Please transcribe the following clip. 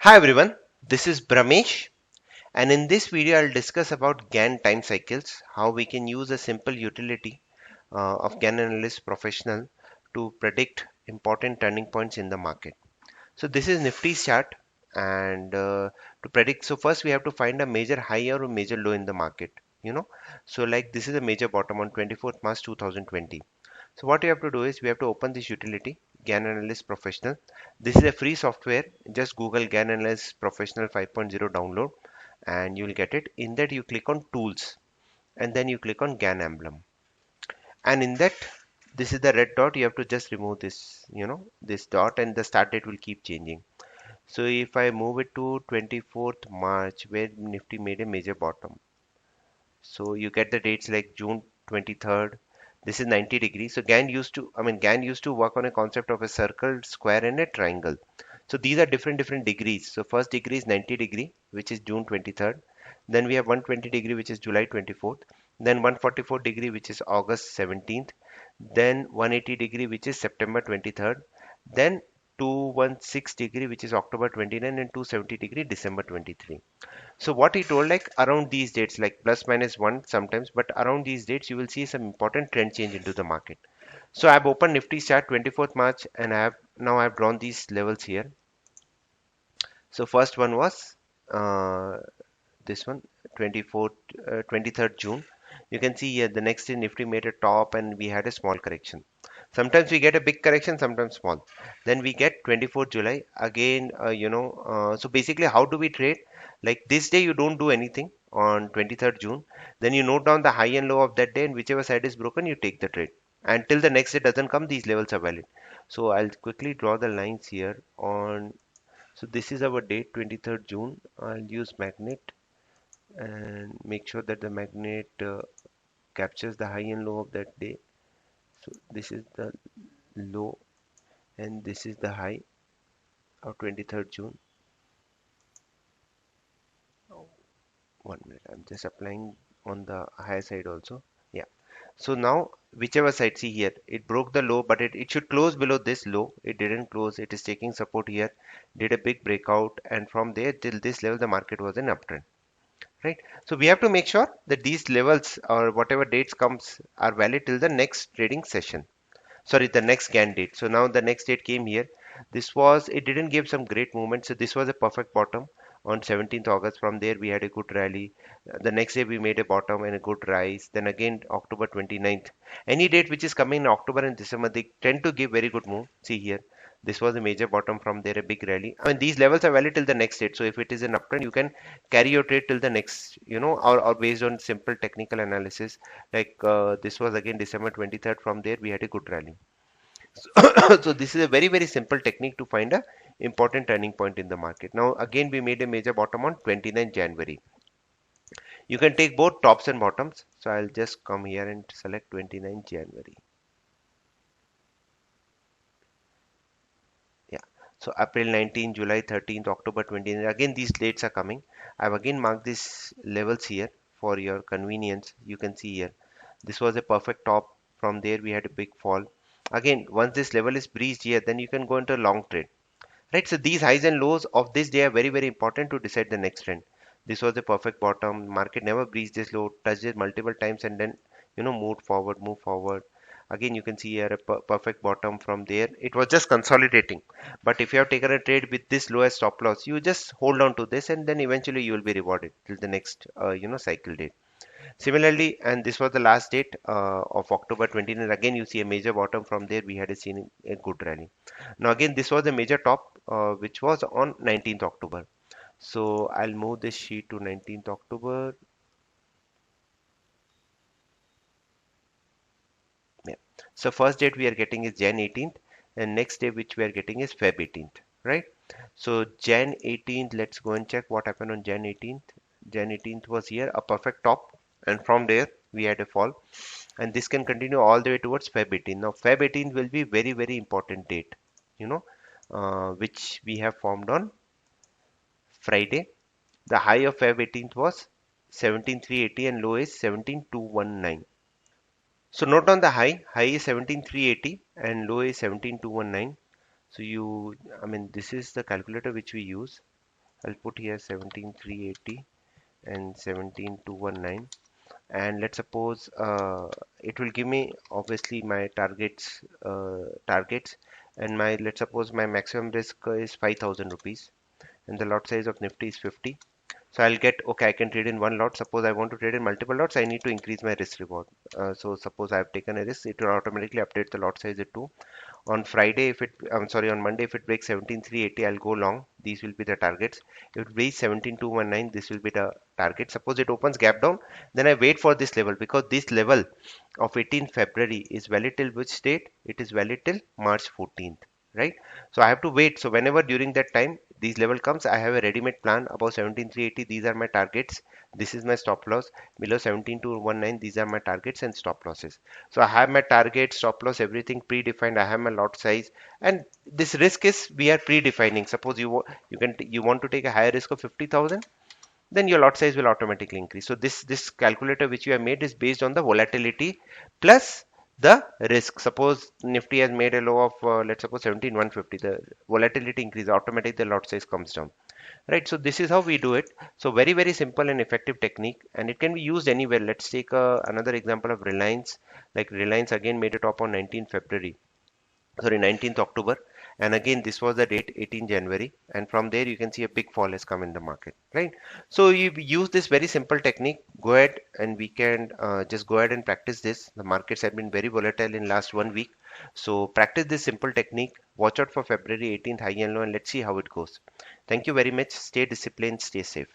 Hi everyone, this is Bramesh, and in this video I'll discuss about Gann time cycles, how we can use a simple utility of Gann Analyst Professional to predict important turning points in the market. So this is Nifty's chart, and to predict, so first we have to find a major high or a major low in the market. So like this is a major bottom on 24th March 2020. So what you have to do is we have to open this utility, Gann Analyst Professional. This is a free software. Just Google Gann Analyst Professional 5.0 download and you will get it. In that you click on Tools and then you click on Gann emblem. And in that, this is the red dot. You have to just remove this, this dot, and the start date will keep changing. So if I move it to 24th March where Nifty made a major bottom. So you get the dates like June 23rd. This is 90 degrees. So Gann used to work on a concept of a circle, square, and a triangle. So these are different degrees. So first degree is 90 degree, which is June 23rd. Then we have 120 degree, which is July 24th. Then 144 degree, which is August 17th. Then 180 degree, which is September 23rd. Then 216 degree, which is October 29, and 270 degree, December 23. So what he told, like around these dates, like plus minus one sometimes, but around these dates you will see some important trend change into the market. So I've opened Nifty chart 24th March and I've drawn these levels here. So first one was this one 24th 23rd June. You can see here the next day Nifty made a top and we had a small correction. Sometimes we get a big correction, sometimes small. Then we get 24th July again. So basically, how do we trade? Like this day, you don't do anything on 23rd June. Then you note down the high and low of that day, and whichever side is broken, you take the trade. Until the next day doesn't come, these levels are valid. So I'll quickly draw the lines here on. So this is our date, 23rd June. I'll use magnet and make sure that the magnet captures the high and low of that day. So this is the low and this is the high of 23rd June. Oh, 1 minute, I'm just applying on the higher side also. Yeah. So now whichever side, see here, it broke the low, but it should close below this low. It didn't close. It is taking support here, did a big breakout, and from there till this level, the market was an uptrend. Right. So we have to make sure that these levels or whatever dates comes are valid till the next trading session. Sorry, the next Gann date. So now the next date came here. It didn't give some great movement. So this was a perfect bottom on 17th August. From there, we had a good rally. The next day, we made a bottom and a good rise. Then again, October 29th. Any date which is coming in October and December, they tend to give very good move. See here. This was a major bottom from there, a big rally. I mean, these levels are valid till the next date. So if it is an uptrend, you can carry your trade till the next, or based on simple technical analysis. Like this was again December 23rd. From there, we had a good rally. So this is a very simple technique to find a important turning point in the market. Now again we made a major bottom on 29 January. You can take both tops and bottoms. So I'll just come here and select 29 January. Yeah. So April 19, July 13th, October 29. Again these dates are coming. I've again marked these levels here for your convenience. You can see here. This was a perfect top. From there we had a big fall. Again, once this level is breached here, then you can go into a long trade. Right, so these highs and lows of this day are very important to decide the next trend. This was the perfect bottom. Market never breached this low, touched it multiple times, and then move forward. Again, you can see here a perfect bottom. From there it was just consolidating. But if you have taken a trade with this low as stop loss, you just hold on to this, and then eventually you will be rewarded till the next cycle date. Similarly, and this was the last date of October 29. Again, you see a major bottom. From there, we had seen a good rally. Now, again, this was a major top, which was on 19th October. So I'll move this sheet to 19th October. Yeah. So first date we are getting is Jan 18th, and next day which we are getting is Feb 18th, right? So Jan 18th, let's go and check what happened on Jan 18th. Jan 18th was here, a perfect top, and from there we had a fall. And this can continue all the way towards Feb 18. Now Feb 18 will be very important date, you know, which we have formed on Friday. The high of Feb 18th was 17,380 and low is 17,219. So note on the high is 17,380 and low is 17,219. So I mean, this is the calculator which we use. I'll put here 17,380 and 17,219, and let's suppose it will give me obviously my targets, and my, let's suppose my maximum risk is 5,000 rupees, and the lot size of Nifty is 50. So I'll get, okay, I can trade in one lot. Suppose I want to trade in multiple lots, I need to increase my risk reward. So suppose I have taken a risk, it will automatically update the lot size at 2. On Friday, if it, I'm sorry, on Monday, if it breaks 17,380, I'll go long. These will be the targets. If it breaks 17,219, this will be the target. Suppose it opens gap down, then I wait for this level, because this level of 18th February is valid till which date? It is valid till March 14th, right? So I have to wait. So whenever during that time these level comes, I have a ready-made plan about 17,380. These are my targets. This is my stop loss. Below 17,219, these are my targets and stop losses. So I have my target, stop loss, everything predefined. I have my lot size, and this risk is we are predefining. Suppose you want to take a higher risk of 50,000, then your lot size will automatically increase. So this calculator which you have made is based on the volatility plus the risk. Suppose Nifty has made a low of let's suppose 17,150, the volatility increase, automatically the lot size comes down, right? So this is how we do it. So very simple and effective technique, and it can be used anywhere. Let's take another example of Reliance. Like Reliance again made a top on 19th February, sorry, 19th October, and again this was the date 18 January, and from there you can see a big fall has come in the market, right? So you use this very simple technique. Go ahead and we can just go ahead and practice this. The markets have been very volatile in last 1 week, so practice this simple technique. Watch out for February 18th high and low, and let's see how it goes. Thank you very much. Stay disciplined, stay safe.